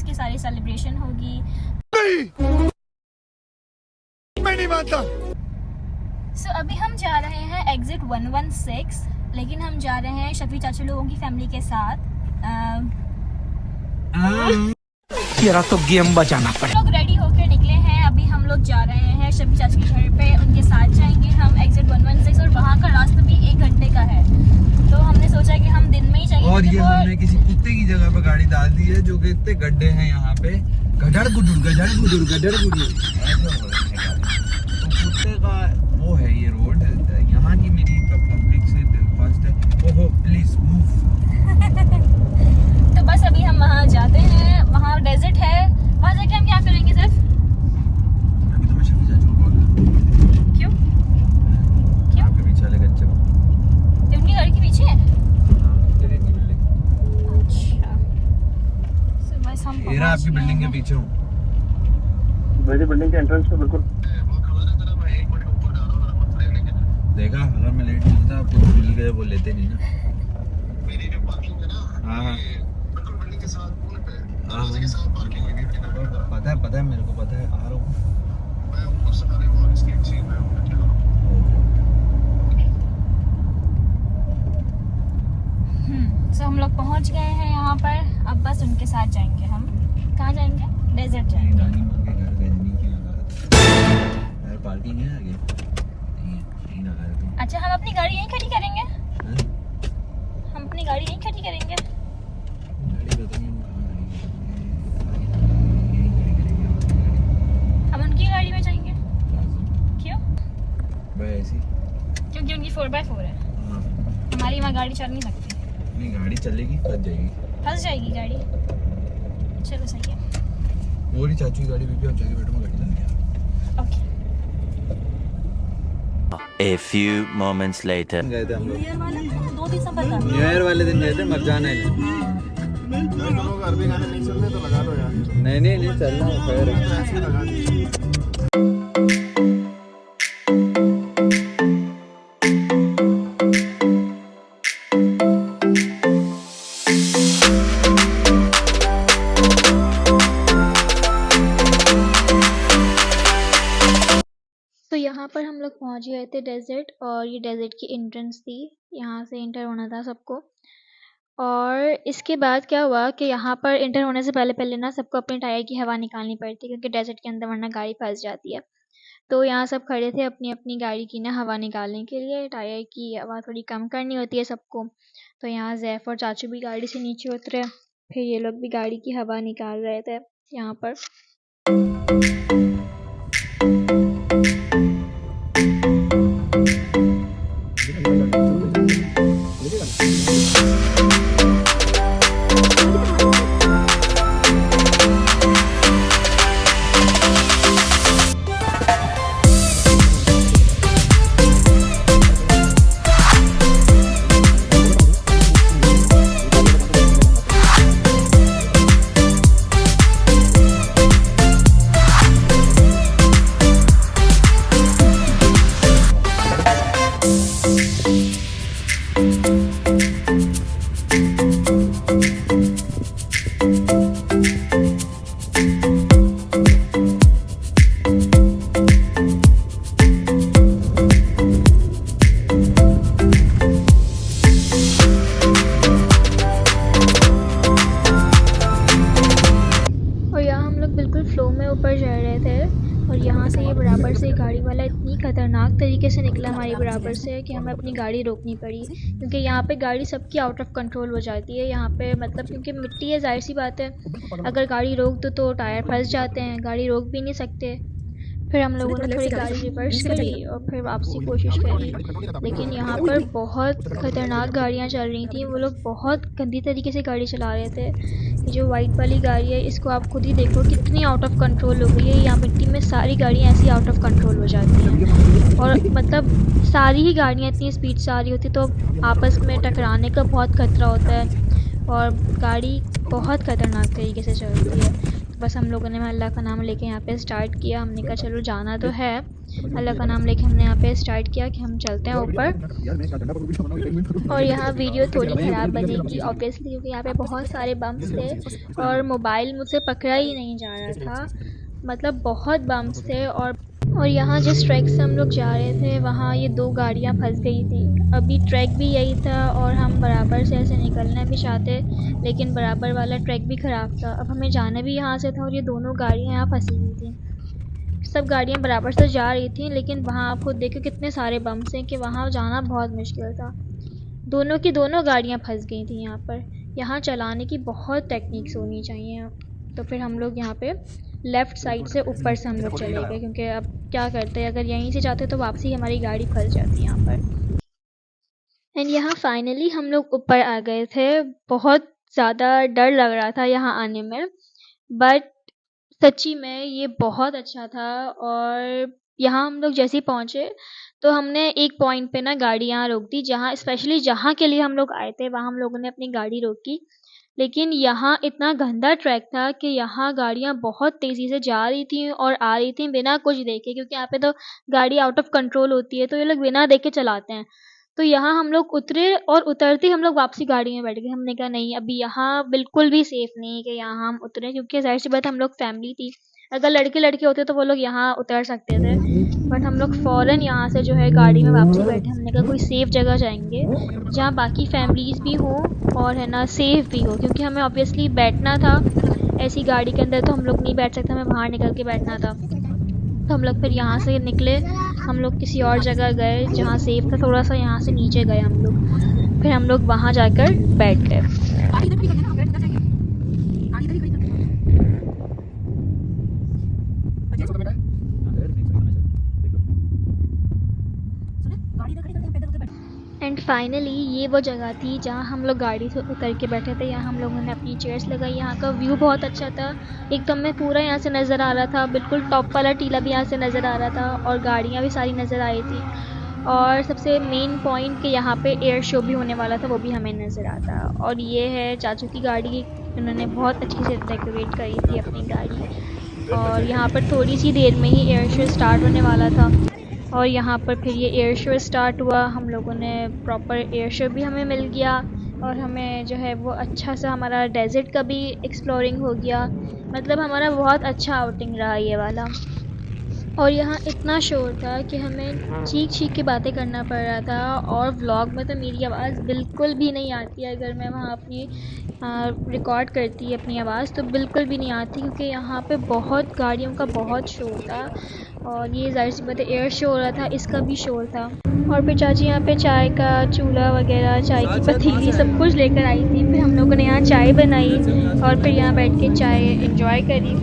Christmas की सारी celebration होगी। मैं नहीं मानता। सो अभी हम जा रहे हैं एग्जिट 116, लेकिन हम जा रहे हैं शफी चाचू लोगों की फैमिली के साथ। तेरा तो गेम बजाना पड़ेगा। लोग रेडी होकर निकले हैं, अभी हम लोग जा रहे हैं शफी चाचू के घर पे, उनके साथ जाएंगे हम एग्जिट 116 और वहाँ का रास्ता भी 1 घंटे का है, तो हमने सोचा कि हम दिन में ही जाएंगे। और ये हमने किसी कुत्ते की जगह पे गाड़ी डाल दी है, जो कि इतने गड्ढे हैं यहाँ पे, गडड़ गुडुर गडड़ गुडुर गडड़ गुडुर ऐसा हो रहा है। तो कुत्ते का वो है ये रोड, यहाँ की मेरी पब्लिक से दिलख्वास्त है, ओहो प्लीज मूव। तो बस अभी हम वहाँ जाते हैं, वहाँ डेजर्ट है, वहाँ जाके हम क्या करेंगे सिर्फ? अभी तो मैं शफी चाचू को कॉल करूँ। क्यों? क्यों? आपके पीछे वाले कच्चे अपनी घर के पीछे है? तेरी बिल्डिंग। अच्छा, तो बस हम ये रहा आपकी बिल्डिंग के पीछे हूँ। मेरी बिल्डिंग के एंट्रेंस पे बिल्कुल। देखा, अगर मैं लेट मिलता आपको बिल्डिंग के वो लेते नहीं ना। मेरी जो पार्किंग है ना, हाँ बिल्कुल बिल्डिंग के साथ पुल पे, दरवाजे के साथ पार्किंग है, गेट के बाहर। पता है मेरे को पता है, आ रहा हूँ मैं ऊपर से। पहले वो इसकी चीज मैं उठा रहा हूँ। सो हम लोग पहुँच गए हैं यहाँ पर, अब बस उनके साथ जाएंगे हम। कहाँ जाएंगे? डेजर्ट जाएंगे। नानी माँ के घर गजनी की लगा यार, पार्किंग है आगे? नहीं है, नहीं लगा है तुम। अच्छा, हम अपनी गाड़ी यहीं खड़ी करेंगे? हैं? हम अपनी गाड़ी यहीं खड़ी करेंगे? गाड़ी पता नहीं हम कहाँ खड़ी करेंगे, यहीं खड़ी करेंगे अपनी गाड़ी। हम उनकी गाड़ी में जाएंगे? लाज़िम। क्यों? वैसे ही। क्योंकि उनकी 4x4 है, हाँ, हमारी वहाँ गाड़ी चल नहीं सकती, अपनी गाड़ी चलेगी फंस जाएगी। फंस जाएगी गाड़ी। चलो सही है, वो रही चाचू की गाड़ी भी आप जाके बैठो, मैं गाड़ी चला गया। Okay. A few moments later. गए थे हम लोग 2 दिसंबर का। न्यू ईयर वाले दिन, गए थे मरजान है। अरबी गाने नहीं सुनने तो लगा लो यार। नहीं चलना खैर है। ऐसे ही लगा दीजिए। तो यहाँ पर हम लोग पहुँच गए थे डेजर्ट, और ये डेजर्ट की एंट्रेंस थी, यहाँ से इंटर होना था सबको। और इसके बाद क्या हुआ कि यहाँ पर इंटर होने से पहले ना सबको अपने टायर की हवा निकालनी पड़ती है, क्योंकि डेजर्ट के अंदर वरना गाड़ी फंस जाती है। तो यहाँ सब खड़े थे अपनी अपनी गाड़ी की ना हवा निकालने के लिए, टायर की हवा थोड़ी कम करनी होती है सबको। तो यहाँ जैफ और चाचू भी गाड़ी से नीचे उतरे, फिर ये लोग भी गाड़ी की हवा निकाल रहे थे यहाँ पर। ऊपर जा रहे थे, और यहाँ से ये बराबर से गाड़ी वाला इतनी ख़तरनाक तरीके से निकला हमारी बराबर से कि हमें अपनी गाड़ी रोकनी पड़ी, क्योंकि यहाँ पे गाड़ी सबकी आउट ऑफ कंट्रोल हो जाती है यहाँ पे, मतलब क्योंकि मिट्टी है, जाहिर सी बात है, अगर गाड़ी रोक दो तो टायर फंस जाते हैं, गाड़ी रोक भी नहीं सकते। फिर हम लोगों ने थोड़ी गाड़ी रिवर्स करी और फिर वापसी की कोशिश करी, लेकिन यहाँ पर बहुत ख़तरनाक गाड़ियाँ चल रही थी, वो लोग बहुत गंदी तरीके से गाड़ी चला रहे थे। ये जो वाइट वाली गाड़ी है, इसको आप खुद ही देखो कितनी आउट ऑफ कंट्रोल हो गई है। यहाँ मिट्टी में सारी गाड़ियाँ ऐसी आउट ऑफ कंट्रोल हो जाती हैं, और मतलब सारी ही गाड़ियाँ इतनी स्पीड से आ रही होती तो आपस में टकराने का बहुत खतरा होता है, और गाड़ी बहुत ख़तरनाक तरीके से चलती है। बस हम लोगों ने अल्लाह का नाम लेके यहाँ पे स्टार्ट किया, हमने कहा चलो जाना तो है, अल्लाह का नाम लेके हमने यहाँ पे स्टार्ट किया कि हम चलते हैं ऊपर। और यहाँ वीडियो थोड़ी ख़राब बनेगी ऑब्वियसली, क्योंकि यहाँ पे बहुत सारे बम्प्स थे और मोबाइल मुझसे पकड़ा ही नहीं जा रहा था, मतलब बहुत बम्प्स थे। और यहाँ जिस ट्रैक से हम लोग जा रहे थे वहाँ ये 2 गाड़ियाँ फंस गई थी। अभी ट्रैक भी यही था और हम बराबर से ऐसे निकलना भी चाहते, लेकिन बराबर वाला ट्रैक भी ख़राब था। अब हमें जाना भी यहाँ से था और ये दोनों गाड़ियाँ यहाँ फंसी हुई थी। सब गाड़ियाँ बराबर से जा रही थी, लेकिन वहाँ आप खुद देखो कितने सारे बम्प्स हैं कि वहाँ जाना बहुत मुश्किल था। दोनों की दोनों गाड़ियाँ फंस गई थी यहाँ पर। यहाँ चलाने की बहुत टेक्निक्स होनी चाहिए। तो फिर हम लोग यहाँ पे लेफ़्ट साइड से ऊपर से हम लोग चले गए, क्योंकि अब क्या करते हैं, अगर यहीं से जाते तो वापसी हमारी गाड़ी फंस जाती यहाँ पर। एंड यहाँ फाइनली हम लोग ऊपर आ गए थे। बहुत ज़्यादा डर लग रहा था यहाँ आने में, बट सच्ची में ये बहुत अच्छा था। और यहाँ हम लोग जैसे ही पहुँचे तो हमने एक पॉइंट पे ना गाड़ी यहाँ रोक दी, जहाँ स्पेशली जहाँ के लिए हम लोग आए थे वहाँ हम लोगों ने अपनी गाड़ी रोकी। लेकिन यहाँ इतना गंदा ट्रैक था कि यहाँ गाड़ियाँ बहुत तेज़ी से जा रही थी और आ रही थी बिना कुछ देखे, क्योंकि यहाँ पे तो गाड़ी आउट ऑफ कंट्रोल होती है तो ये लोग बिना देखे चलाते हैं। तो यहाँ हम लोग उतरे और उतरते ही हम लोग वापसी गाड़ी में बैठ गए। हमने कहा नहीं, अभी यहाँ बिल्कुल भी सेफ़ नहीं है कि यहाँ हम उतरें, क्योंकि ज़ाहिर सी बात हम लोग फैमिली थी। अगर लड़के होते तो वो लोग यहाँ उतर सकते थे, बट हम लोग फ़ौरन यहाँ से जो है गाड़ी में वापसी बैठे। हमने कहा कोई सेफ़ जगह जाएंगे जहाँ बाकी फैमिलीज़ भी हों और है ना सेफ़ भी हो, क्योंकि हमें ऑब्वियसली बैठना था ऐसी गाड़ी के अंदर, तो हम लोग नहीं बैठ सकते, हमें बाहर निकल के बैठना था। तो हम लोग फिर यहाँ से निकले, हम लोग किसी और जगह गए जहाँ सेफ़ था थोड़ा सा, यहाँ से नीचे गए हम लोग। फिर हम लोग वहाँ जाकर बैठ गए। एंड फाइनली ये वो जगह थी जहाँ हम लोग गाड़ी से उतर के बैठे थे। यहाँ हम लोगों ने अपनी चेयर्स लगाई। यहाँ का व्यू बहुत अच्छा था, एकदम में पूरा यहाँ से नज़र आ रहा था, बिल्कुल टॉप वाला टीला भी यहाँ से नज़र आ रहा था और गाड़ियाँ भी सारी नज़र आ रही थी। और सबसे मेन पॉइंट कि यहाँ पे एयर शो भी होने वाला था, वो भी हमें नज़र आता। और ये है चाचू की गाड़ी, उन्होंने बहुत अच्छी से डेकोरेट करी थी अपनी गाड़ी। और यहाँ पर थोड़ी सी देर में ही एयर शो स्टार्ट होने वाला था और यहाँ पर फिर ये एयर शो स्टार्ट हुआ। हम लोगों ने प्रॉपर एयर शो भी हमें मिल गया और हमें जो है वो अच्छा सा हमारा डेज़र्ट का भी एक्सप्लोरिंग हो गया। मतलब हमारा बहुत अच्छा आउटिंग रहा ये वाला। और यहाँ इतना शोर था कि हमें चीख के बातें करना पड़ रहा था। और व्लॉग में तो मेरी आवाज़ बिल्कुल भी नहीं आती है, अगर मैं वहाँ अपनी रिकॉर्ड करती अपनी आवाज़ तो बिल्कुल भी नहीं आती, क्योंकि यहाँ पे बहुत गाड़ियों का बहुत शोर था। और ये ज़ाहिर सी बात है एयर शो हो रहा था, इसका भी शोर था। और फिर चाची यहाँ पे चाय का चूल्हा वगैरह, चाय की पतीली सब कुछ लेकर आई थी। फिर हम लोगों ने यहाँ चाय बनाई और फिर यहाँ बैठ के चाय एंजॉय करी।